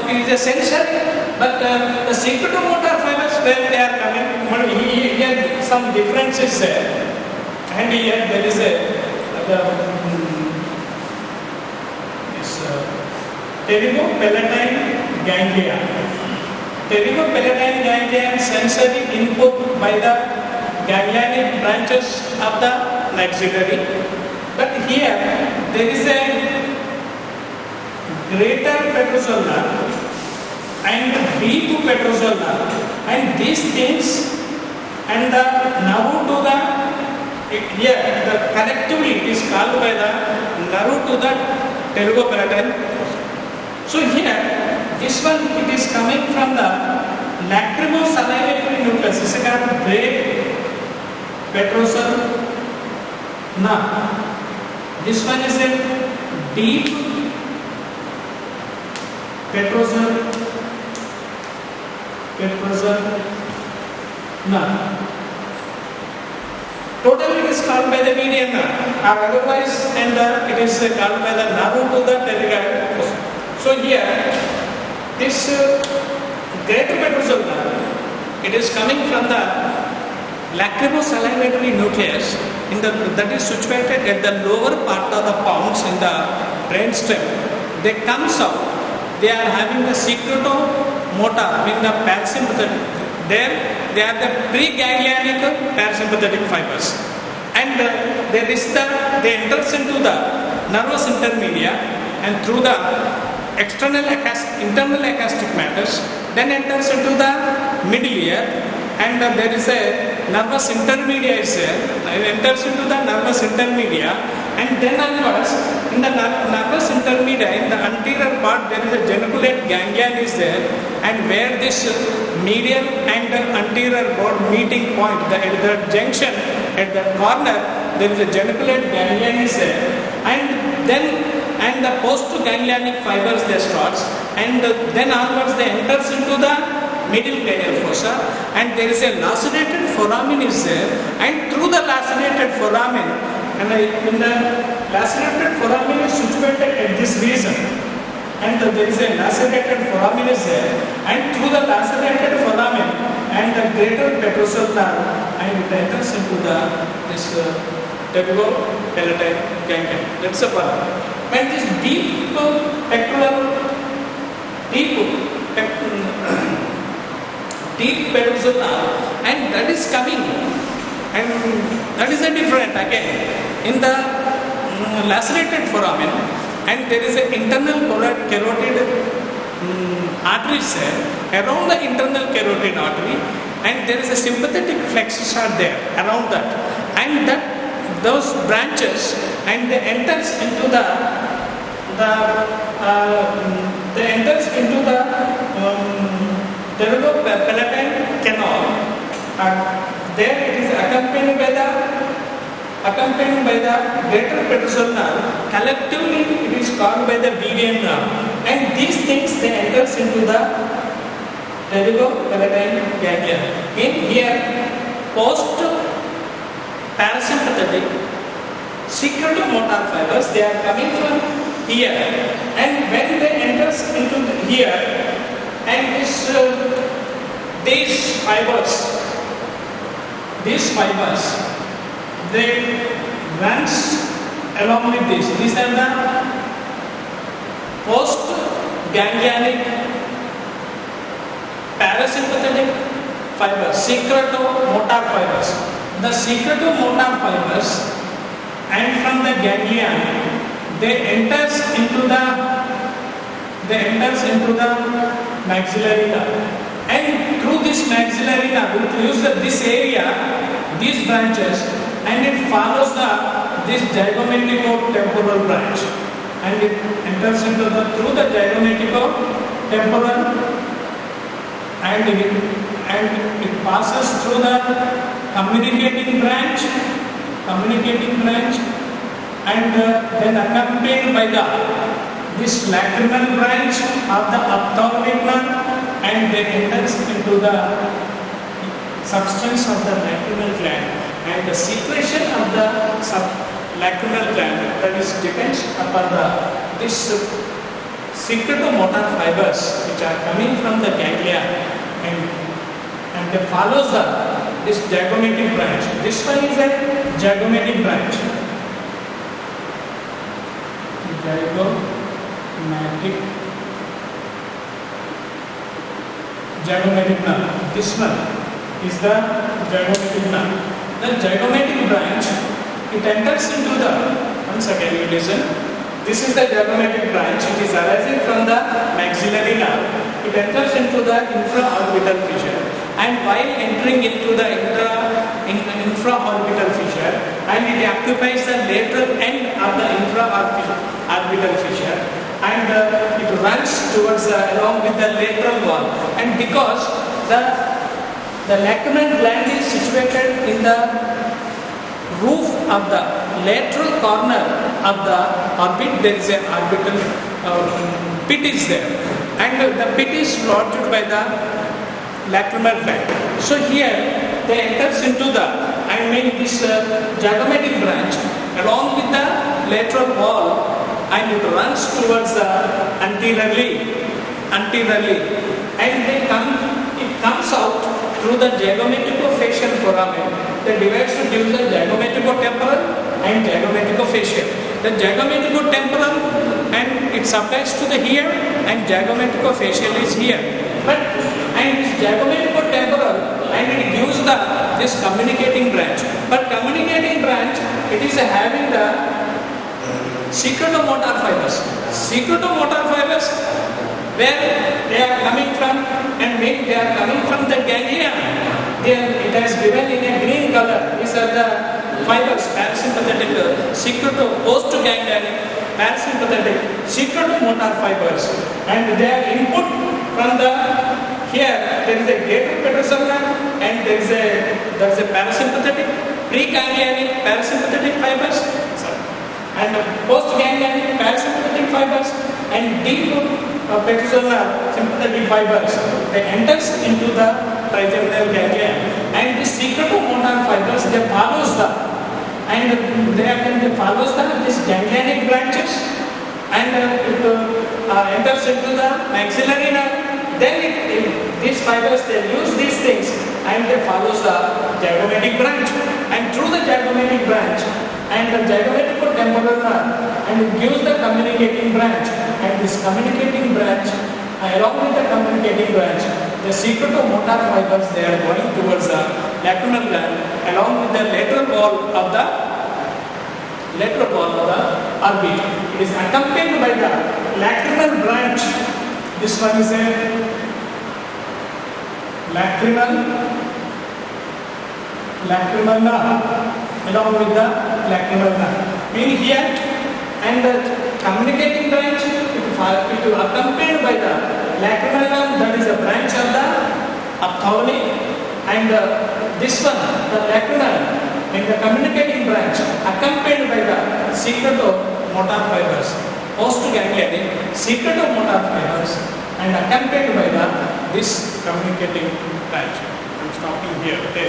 it is a sensory, but the secretomotor fibers where they are coming, here some difference is there, and here there is a pterygopalatine ganglia. Pterygopalatine ganglia sensory input by the ganglionic branches of the maxillary, but here there is a greater petrosolnar and deep petrosolnar, and these things and the nerve to the here the collectively it is called by the nerve to the pterygopalatine. So here this one it is coming from the lacrimosalivary nucleus. This is called great petrosolnar. This one is a deep petrosolnar. Totally it is called by the median nerve, or otherwise and it is called by the nerve to the pterygoid. So here this greater petrosolnar, it is coming from the lacrimosalivary nucleus that is situated at the lower part of the pons in the brainstem. They comes out. They are having the secretomotor, meaning the parasympathetic. There they are the preganglionic parasympathetic fibers, and there is they enters into the nervous intermedia, and through the internal acoustic matters, then enters into the middle ear, and there is a nervous intermedia is there. It enters into the nervous intermedia, and then onwards in the nervous intermedia, in the anterior part there is a geniculate ganglion is there, and where this medial and anterior bone meeting point, at the junction at the corner there is a geniculate ganglion is there, and the post-ganglionic fibers they starts, and then onwards they enters into the middle cranial fossa, and there is a lacerated foramen is there, and through the lacerated foramen, and in the lacerated foramen is situated at this region, and there is a lacerated foramen is there, and through the lacerated foramen and the greater petrosolnar, and it enters into this pterygopalatine ganglion. That's a part. And this deep petrosolnar, and that is coming, and that is a different again in the lacerated foramen, and there is an internal carotid arteries there around the internal carotid artery, and there is a sympathetic plexus are there around that, and those branches, and they enters into the pterygopalatine canal, and there it is accompanied by the greater petrosolnar. Collectively it is called by the median nerve, and these things they enters into the pterygopalatine ganglion. In here post parasympathetic secretomotor fibers, they are coming from here, and when they enters into here, and these fibers they runs along with this. These are the post ganglionic parasympathetic fibers, secretomotor fibers. The secretomotor fibers, and from the ganglion they enters into the maxillary nerve, and through this maxillary nerve it uses this area, these branches, and it follows this gyrometico-temporal branch, and it enters into through the gyrometico-temporal, and it passes through the communicating branch, and then accompanied by this lacrimal branch of the ophthalmic nerve, and then enters into the substance of the lacrimal gland, and the secretion of the lacrimal gland, that is depends upon this secretomotor fibers which are coming from the ganglia and they follows this zygomatic branch. This one is a zygomatic branch. Zygomatic nerve. This one is the zygomatic nerve. The zygomatic branch, it enters into the, once again you listen, this is the zygomatic branch, it is arising from the maxillary nerve. It enters into the infraorbital fissure, and while entering into the infraorbital fissure, and it occupies the lateral end of the infraorbital fissure, and it runs towards along with the lateral wall, and because the lacrimal gland is situated in the roof of the lateral corner of the orbit, there is a orbital pit is there, and the pit is lodged by the lacrimal gland. So here they enters into this zygomatic branch along with the lateral wall, and it runs towards anteriorly, and it comes out through the zygomaticofacial foramen. They divides to give the zygomaticotemporal and zygomaticofacial. The zygomaticotemporal and it supplies to the here, and zygomaticofacial is here. And this zygomaticotemporal, and it gives this communicating branch. But communicating branch, it is having the secretomotor fibers. Secretomotor fibers, where they are coming from, and they are coming from the ganglia. It has given in a green color. These are the fibers, parasympathetic, post-ganglionic, parasympathetic, secretomotor fibers, and they are input from here there is a greater petrocellular, and there is a parasympathetic, preganglionic parasympathetic fibers, and post-ganglionic parasympathetic fibers, and deep petrocellular sympathetic fibers. They enters into the trigeminal ganglia, and the secretomotor fibers, they follows this ganglionic branches, and it enters into the maxillary nerve. Then these fibers, they use these things, and they follows the zygomatic branch, and through the zygomatic branch and the zygomaticotemporal nerve, and it gives the communicating branch, and this communicating branch along with the communicating branch, the secretomotor fibers, they are going towards the lacrimal gland along with the lateral wall of the orbit. It is accompanied by the lacrimal branch. This one is a lacrimal nerve along with the lacrimal nerve. Meaning here, and the communicating branch, it will accompanied by the lacrimal nerve, that is a branch of the ophthalmic, and this one, the lacrimal, and the communicating branch accompanied by the secretomotor fibers, post-ganglionic secretomotor fibers, and accompanied by this communicating branch. I am stopping here. Okay.